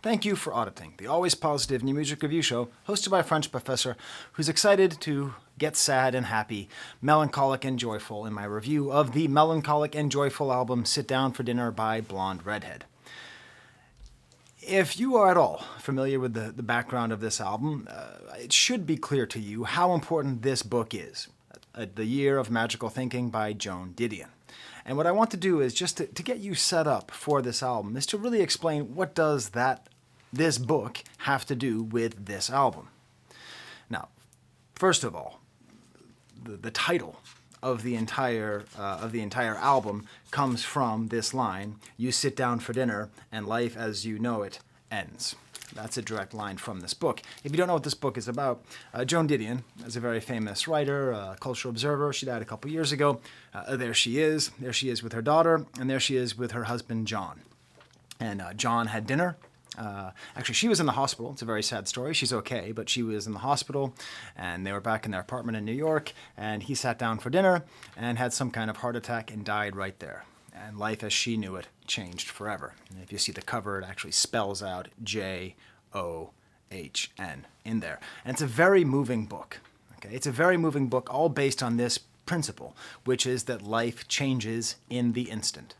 Thank you for auditing the always positive new music review show hosted by a French professor who's excited to get sad and happy, melancholic and joyful in my review of the melancholic and joyful album Sit Down for Dinner by Blonde Redhead. If you are at all familiar with the background of this album, it should be clear to you how important this book is. The Year of Magical Thinking by Joan Didion. And what I want to do is just to get you set up for this album is to really explain what does this book have to do with this album. Now, first of all, the title of the entire album comes from this line: "You sit down for dinner, and life as you know it ends." That's a direct line from this book. If you don't know what this book is about, Joan Didion is a very famous writer, a cultural observer. She died a couple years ago. There she is. There she is with her daughter, and there she is with her husband, John. And John had dinner. Actually, she was in the hospital. It's a very sad story. She's okay, but she was in the hospital, and they were back in their apartment in New York, and he sat down for dinner and had some kind of heart attack and died right there. And life as she knew it changed forever. And if you see the cover, it actually spells out John in there. And it's a very moving book. Okay? It's a very moving book, all based on this principle, which is that life changes in the instant,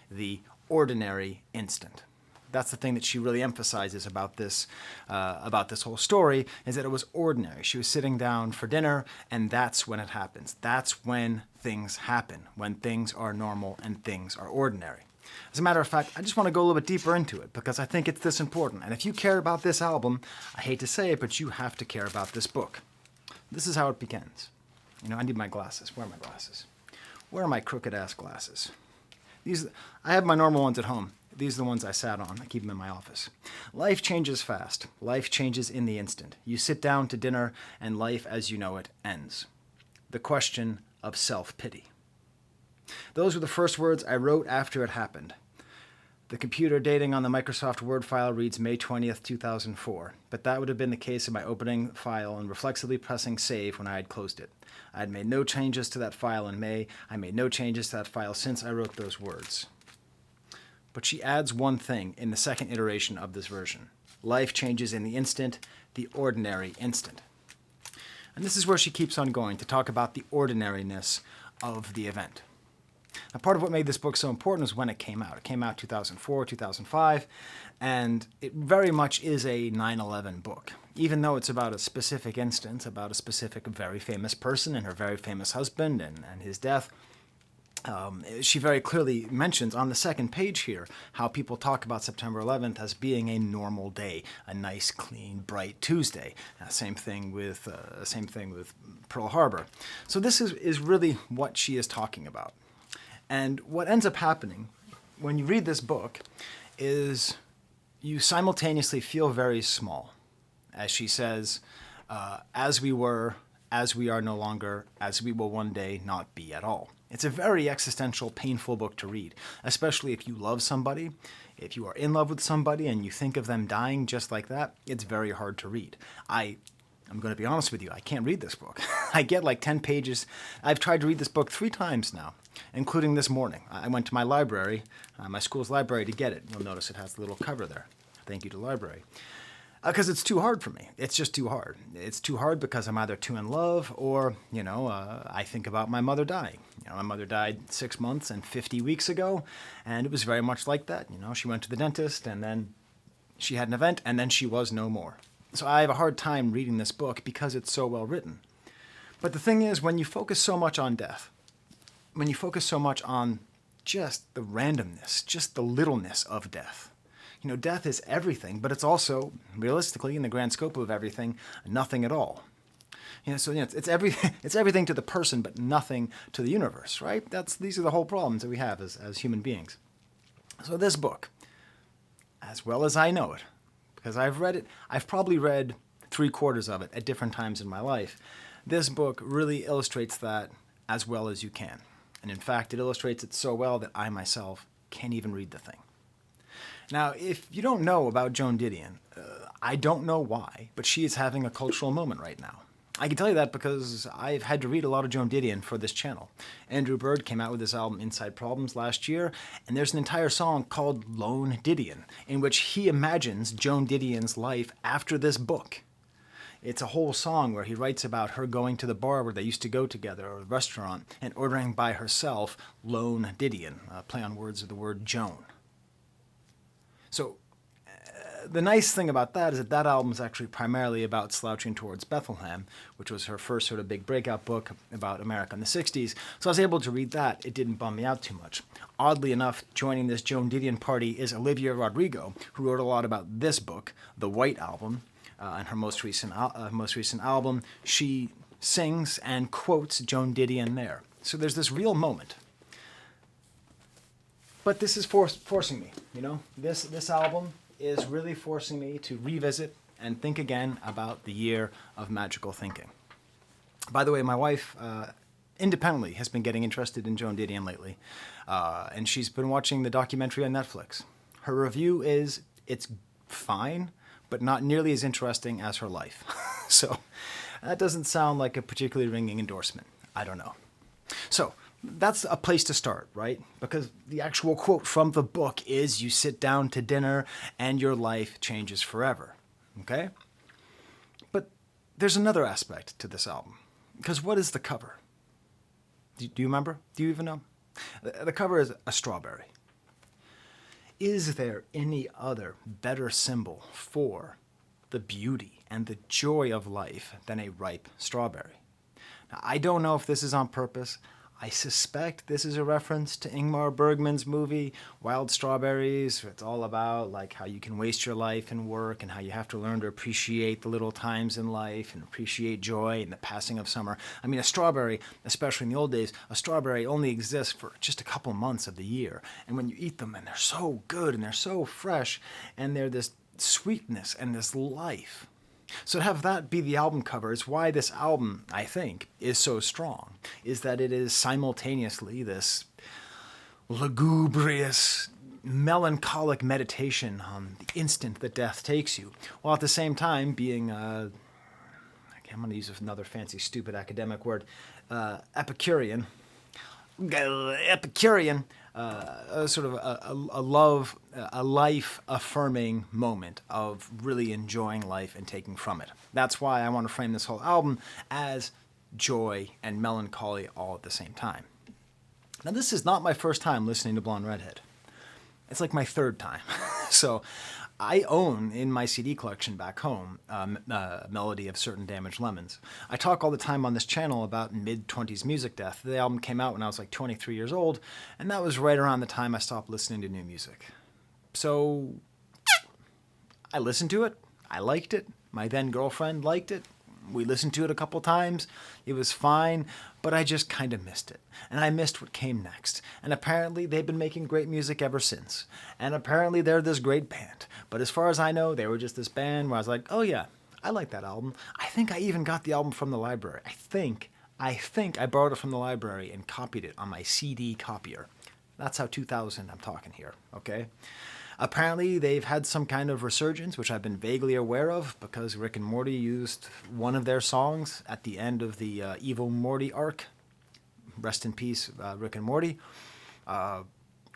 the ordinary instant. That's the thing that she really emphasizes about this whole story, is that it was ordinary. She was sitting down for dinner, and that's when it happens. That's when things happen, when things are normal and things are ordinary. As a matter of fact, I just want to go a little bit deeper into it because I think it's this important. And if you care about this album, I hate to say it, but you have to care about this book. This is how it begins. I need my glasses. Where are my glasses? Where are my crooked-ass glasses? I have my normal ones at home. These are the ones I sat on. I keep them in my office. Life changes fast. Life changes in the instant. You sit down to dinner, and life as you know it ends. The question of self-pity. Those were the first words I wrote after it happened. The computer dating on the Microsoft Word file reads May 20th, 2004, but that would have been the case in my opening file and reflexively pressing save when I had closed it. I had made no changes to that file in May. I made no changes to that file since I wrote those words. But she adds one thing in the second iteration of this version. Life changes in the instant, the ordinary instant. And this is where she keeps on going to talk about the ordinariness of the event. Now, part of what made this book so important is when it came out. It came out 2004, 2005, and it very much is a 9/11 book. Even though it's about a specific instance, about a specific very famous person and her very famous husband and his death, she very clearly mentions on the second page here how people talk about September 11th as being a normal day, a nice, clean, bright Tuesday. Same thing with Pearl Harbor. So this is really what she is talking about. And what ends up happening when you read this book is you simultaneously feel very small. As she says, as we were, as we are no longer, as we will one day not be at all. It's a very existential, painful book to read, especially if you love somebody. If you are in love with somebody and you think of them dying just like that, it's very hard to read. I'm going to be honest with you, I can't read this book. I get like 10 pages. I've tried to read this book 3 times now, including this morning. I went to my library, my school's library, to get it. You'll notice it has the little cover there. Thank you to the library. Because it's too hard for me. It's just too hard. It's too hard because I'm either too in love or, I think about my mother dying. My mother died 6 months and 50 weeks ago, and it was very much like that. She went to the dentist, and then she had an event, and then she was no more. So I have a hard time reading this book because it's so well written. But the thing is, when you focus so much on death, when you focus so much on just the randomness, just the littleness of death, death is everything, but it's also, realistically, in the grand scope of everything, nothing at all. It's everything to the person, but nothing to the universe, right? These are the whole problems that we have as human beings. So this book, as well as I know it, because I've read it, I've probably read 3/4 of it at different times in my life. This book really illustrates that as well as you can. And in fact, it illustrates it so well that I myself can't even read the thing. Now, if you don't know about Joan Didion, I don't know why, but she is having a cultural moment right now. I can tell you that because I've had to read a lot of Joan Didion for this channel. Andrew Bird came out with this album Inside Problems last year, and there's an entire song called Lone Didion, in which he imagines Joan Didion's life after this book. It's a whole song where he writes about her going to the bar where they used to go together, or the restaurant, and ordering by herself Lone Didion, a play on words of the word Joan. So the nice thing about that is that that album is actually primarily about Slouching Towards Bethlehem, which was her first sort of big breakout book about America in the 60s. So I was able to read that. It didn't bum me out too much. Oddly enough, joining this Joan Didion party is Olivia Rodrigo, who wrote a lot about this book, The White Album. And her most recent album, she sings and quotes Joan Didion there. So there's this real moment. But this is forcing me, you know? This album is really forcing me to revisit and think again about the year of magical thinking. By the way, my wife independently has been getting interested in Joan Didion lately, and she's been watching the documentary on Netflix. Her review is, it's fine, but not nearly as interesting as her life. So that doesn't sound like a particularly ringing endorsement. I don't know. So that's a place to start, right? Because the actual quote from the book is, you sit down to dinner and your life changes forever. Okay? But there's another aspect to this album. Because what is the cover? Do you remember? Do you even know? The cover is a strawberry. Is there any other better symbol for the beauty and the joy of life than a ripe strawberry? Now, I don't know if this is on purpose. I suspect this is a reference to Ingmar Bergman's movie, Wild Strawberries. It's all about like how you can waste your life in work and how you have to learn to appreciate the little times in life and appreciate joy and the passing of summer. I mean, a strawberry, especially in the old days, a strawberry only exists for just a couple months of the year. And when you eat them, and they're so good and they're so fresh, and they're this sweetness and this life. So to have that be the album cover is why this album, I think, is so strong, is that it is simultaneously this lugubrious, melancholic meditation on the instant that death takes you, while at the same time being, I'm going to use another fancy, stupid academic word, Epicurean, sort of a life-affirming moment of really enjoying life and taking from it. That's why I want to frame this whole album as joy and melancholy all at the same time. Now, this is not my first time listening to Blonde Redhead. It's like my third time. So I own in my CD collection back home Melody of Certain Damaged Lemons. I talk all the time on this channel about mid-20s music death. The album came out when I was like 23 years old, and that was right around the time I stopped listening to new music. So I listened to it. I liked it. My then girlfriend liked it. We listened to it a couple times. It was fine, but I just kind of missed it. And I missed what came next. And apparently they've been making great music ever since. And apparently they're this great band. But as far as I know, they were just this band where I was like, oh yeah, I like that album. I think I even got the album from the library. I think I borrowed it from the library and copied it on my CD copier. That's how 2000 I'm talking here, okay? Apparently, they've had some kind of resurgence, which I've been vaguely aware of because Rick and Morty used one of their songs at the end of the Evil Morty arc. Rest in peace, Rick and Morty.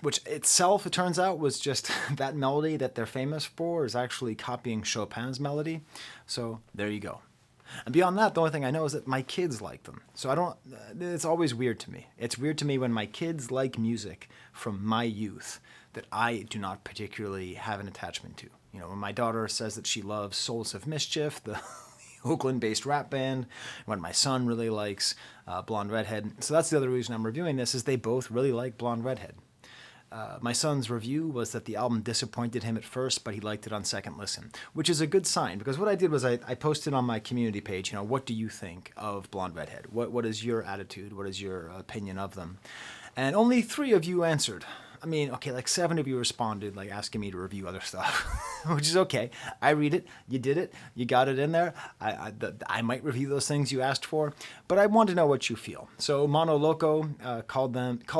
Which itself, it turns out, was just that melody that they're famous for is actually copying Chopin's melody. So there you go. And beyond that, the only thing I know is that my kids like them. So it's always weird to me. It's weird to me when my kids like music from my youth that I do not particularly have an attachment to. You know, when my daughter says that she loves Souls of Mischief, the Oakland-based rap band, when my son really likes Blonde Redhead. So that's the other reason I'm reviewing this, is they both really like Blonde Redhead. My son's review was that the album disappointed him at first, but he liked it on second listen, which is a good sign, because what I did was I posted on my community page, you know, what do you think of Blonde Redhead? What is your attitude? What is your opinion of them? And only 3 of you answered. I mean, okay, like 7 of you responded, like asking me to review other stuff, which is okay. I read it, you did it, you got it in there. I might review those things you asked for, but I want to know what you feel. So Mono Loco called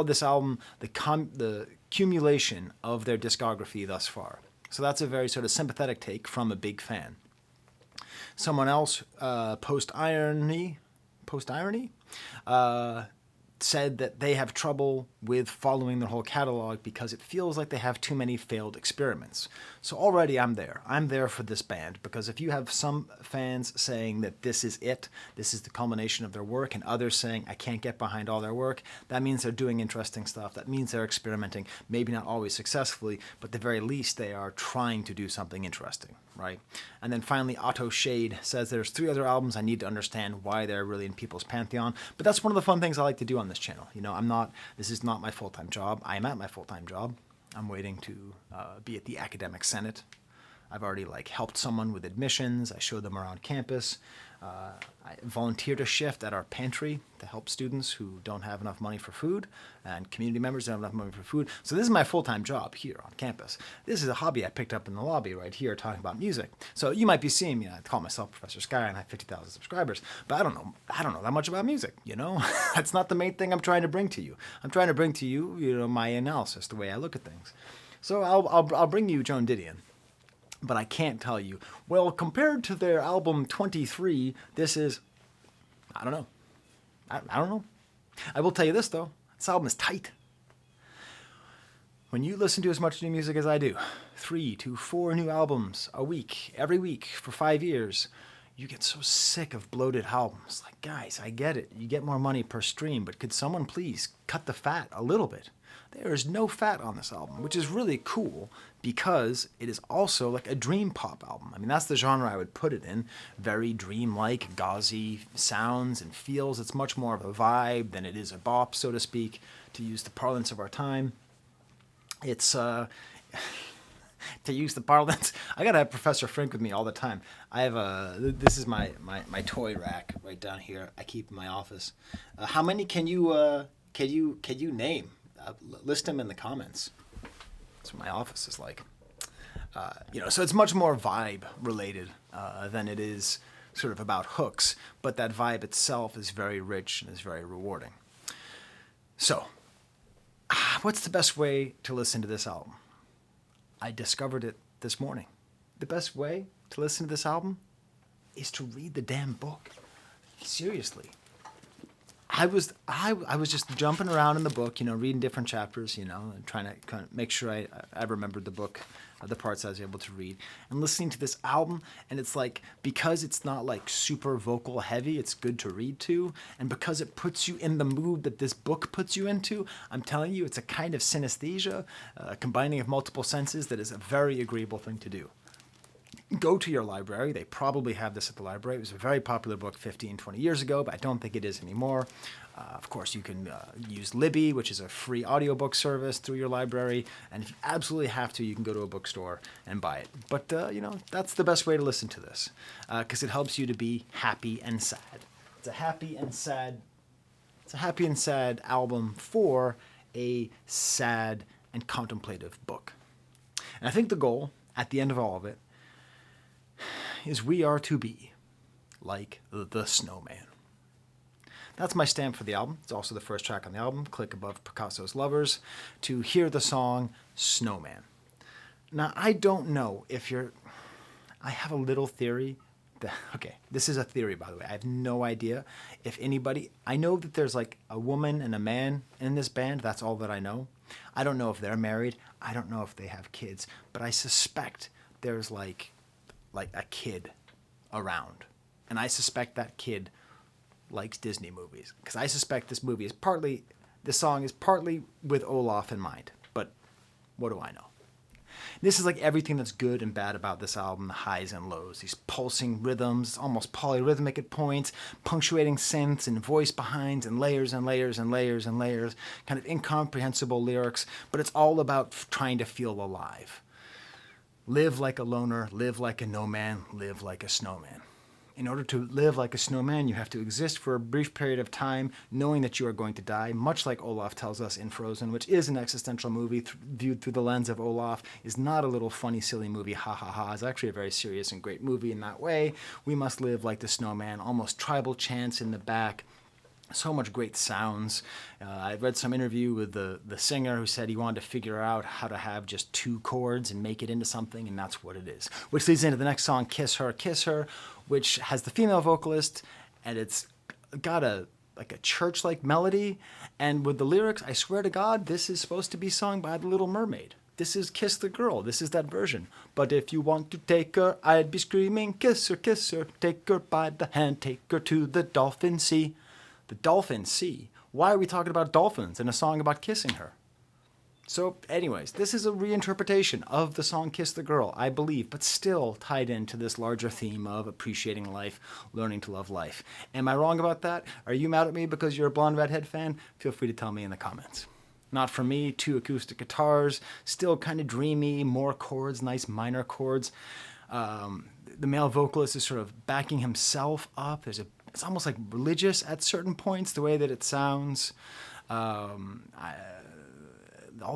this album the accumulation of their discography thus far. So that's a very sort of sympathetic take from a big fan. Someone else, post-irony, said that they have trouble with following their whole catalog because it feels like they have too many failed experiments. So already I'm there. I'm there for this band because if you have some fans saying that this is it, this is the culmination of their work, and others saying I can't get behind all their work, that means they're doing interesting stuff. That means they're experimenting, maybe not always successfully, but at the very least they are trying to do something interesting, right? And then finally Otto Shade says there's 3 other albums I need to understand why they're really in people's pantheon, but that's one of the fun things I like to do on this channel. You know, this is not my full-time job. I am at my full-time job. I'm waiting to be at the academic senate. I've already helped someone with admissions. I show them around campus. I volunteered a shift at our pantry to help students who don't have enough money for food, and community members don't have enough money for food. So this is my full-time job here on campus. This is a hobby I picked up in the lobby right here talking about music. So you might be seeing me, I call myself Professor Skye and I have 50,000 subscribers, but I don't know that much about music, you know? That's not the main thing I'm trying to bring to you. I'm trying to bring to you, my analysis, the way I look at things. So I'll bring you Joan Didion. But I can't tell you, well, compared to their album 23, this is, I don't know. I don't know. I will tell you this, though. This album is tight. When you listen to as much new music as I do, 3 to 4 new albums a week, every week for 5 years, you get so sick of bloated albums. Like, guys, I get it. You get more money per stream, but could someone please cut the fat a little bit? There is no fat on this album, which is really cool because it is also like a dream pop album. I mean, that's the genre I would put it in. Very dreamlike, gauzy sounds and feels. It's much more of a vibe than it is a bop, so to speak, to use the parlance of our time. It's, to use the parlance, I gotta have Professor Frink with me all the time. I have this is my toy rack right down here. I keep in my office. How many can you name? List them in the comments. That's what my office is like. So it's much more vibe related than it is sort of about hooks, but that vibe itself is very rich and is very rewarding. So, what's the best way to listen to this album? I discovered it this morning. The best way to listen to this album is to read the damn book. Seriously. I was just jumping around in the book, reading different chapters, and trying to kind of make sure I remembered the book, the parts I was able to read, and listening to this album. And it's like, because it's not like super vocal heavy, it's good to read to, and because it puts you in the mood that this book puts you into, I'm telling you, it's a kind of synesthesia, combining of multiple senses that is a very agreeable thing to do. Go to your library. They probably have this at the library. It was a very popular book 15, 20 years ago, but I don't think it is anymore. Of course, you can use Libby, which is a free audiobook service through your library. And if you absolutely have to, you can go to a bookstore and buy it. But, that's the best way to listen to this because it helps you to be happy and sad. It's a happy and sad album for a sad and contemplative book. And I think the goal at the end of all of it is we are to be like the snowman. That's my stamp for the album. It's also the first track on the album. Click above Picasso's Lovers to hear the song Snowman. Now, I don't know if I have a little theory. Okay, this is a theory, by the way. I have no idea if anybody... I know that there's like a woman and a man in this band. That's all that I know. I don't know if they're married. I don't know if they have kids. But I suspect there's like a kid around. And I suspect that kid likes Disney movies. Because I suspect this song is partly with Olaf in mind. But what do I know? This is like everything that's good and bad about this album, the highs and lows. These pulsing rhythms, almost polyrhythmic at points, punctuating synths and voice behinds and layers and layers and layers and layers, kind of incomprehensible lyrics, but it's all about trying to feel alive. Live like a loner, live like a no man, live like a snowman. In order to live like a snowman, you have to exist for a brief period of time, knowing that you are going to die, much like Olaf tells us in Frozen, which is an existential movie viewed through the lens of Olaf, is not a little funny, silly movie, ha ha ha. It's actually a very serious and great movie in that way. We must live like the snowman, almost tribal chants in the back. So much great sounds. I read some interview with the singer who said he wanted to figure out how to have just 2 chords and make it into something, and that's what it is. Which leads into the next song, Kiss Her, Kiss Her, which has the female vocalist, and it's got a church-like melody, and with the lyrics, I swear to God, this is supposed to be sung by the Little Mermaid. This is Kiss the Girl. This is that version. But if you want to take her, I'd be screaming, kiss her, take her by the hand, take her to the dolphin sea. The dolphin sea? Why are we talking about dolphins in a song about kissing her? So anyways, this is a reinterpretation of the song Kiss the Girl, I believe, but still tied into this larger theme of appreciating life, learning to love life. Am I wrong about that? Are you mad at me because you're a Blonde Redhead fan? Feel free to tell me in the comments. Not for me, 2 acoustic guitars, still kind of dreamy, more chords, nice minor chords. The male vocalist is sort of backing himself up. It's almost like religious at certain points, the way that it sounds. All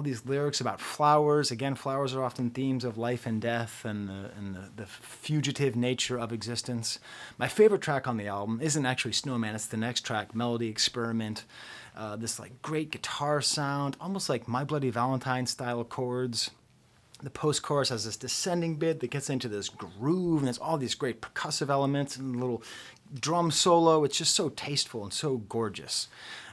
these lyrics about flowers. Again, flowers are often themes of life and death and the fugitive nature of existence. My favorite track on the album isn't actually Snowman, it's the next track, Melody Experiment. This like great guitar sound, almost like My Bloody Valentine style chords. The post-chorus has this descending bit that gets into this groove, and there's all these great percussive elements and a little drum solo. It's just so tasteful and so gorgeous.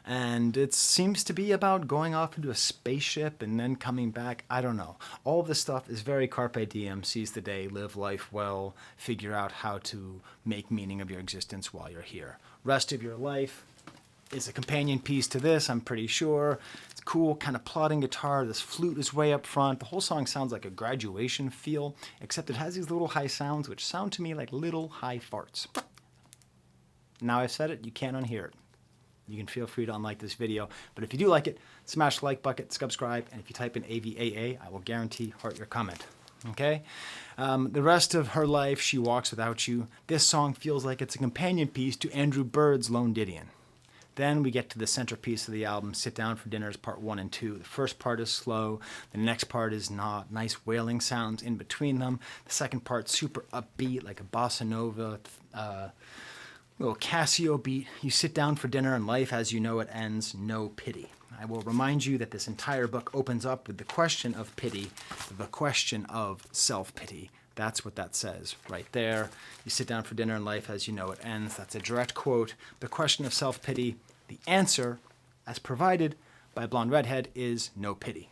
And it seems to be about going off into a spaceship and then coming back. I don't know. All of this stuff is very carpe diem, seize the day, live life well, figure out how to make meaning of your existence while you're here. Rest of your life is a companion piece to this, I'm pretty sure. It's cool, kind of plodding guitar. This flute is way up front. The whole song sounds like a graduation feel, except it has these little high sounds which sound to me like little high farts. Now I've said it, you can't unhear it. You can feel free to unlike this video, but if you do like it, smash the like button, subscribe, and if you type in AVAA, I will guarantee heart your comment. Okay? The rest of her life, She Walks Without You. This song feels like it's a companion piece to Andrew Bird's Lone Didion. Then we get to the centerpiece of the album, Sit Down for Dinner's Part 1 and 2. The first part is slow, the next part is not. Nice wailing sounds in between them. The second part, super upbeat, like a bossa nova, little Casio beat. You sit down for dinner and life as you know it ends, no pity. I will remind you that this entire book opens up with the question of pity, the question of self-pity. That's what that says right there. You sit down for dinner and life as you know it ends. That's a direct quote. The question of self-pity, the answer, as provided by Blonde Redhead, is no pity.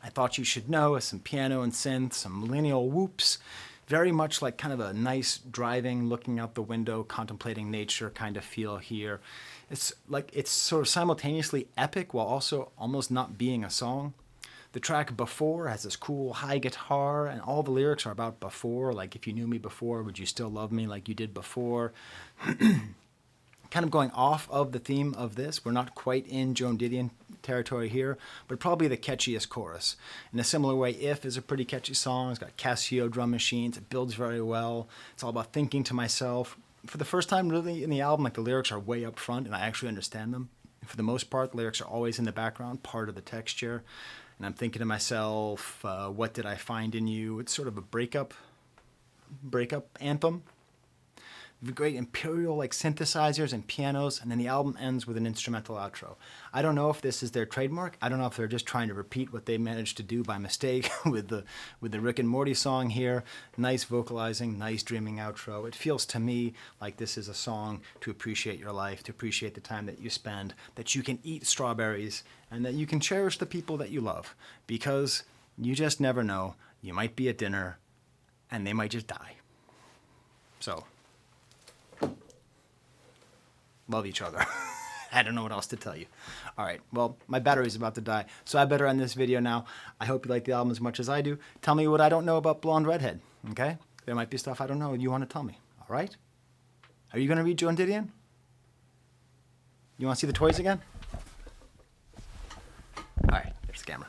I thought you should know, some piano and synth, some millennial whoops, very much like kind of a nice driving, looking out the window, contemplating nature kind of feel here. It's like it's sort of simultaneously epic while also almost not being a song. The track Before has this cool high guitar, and all the lyrics are about before, like if you knew me before, would you still love me like you did before? Kind of going off of the theme of this. We're not quite in Joan Didion territory here, but probably the catchiest chorus. In a similar way, If is a pretty catchy song. It's got Casio drum machines. It builds very well. It's all about thinking to myself. For the first time really in the album, like the lyrics are way up front and I actually understand them. For the most part, the lyrics are always in the background, part of the texture. And I'm thinking to myself, what did I find in you? It's sort of a breakup anthem. Great imperial like synthesizers and pianos, and then the album ends with an instrumental outro. I don't know if this is their trademark. I don't know if they're just trying to repeat what they managed to do by mistake with the Rick and Morty song here. Nice vocalizing, nice dreaming outro. It feels to me like this is a song to appreciate your life, to appreciate the time that you spend, that you can eat strawberries, and that you can cherish the people that you love, because you just never know. You might be at dinner, and they might just die. So, love each other. I don't know what else to tell you. All right, well, my battery's about to die, so I better end this video now. I hope you like the album as much as I do. Tell me what I don't know about Blonde Redhead, okay? There might be stuff I don't know you want to tell me, all right? Are you going to read Joan Didion? You want to see the toys again? All right, there's the camera.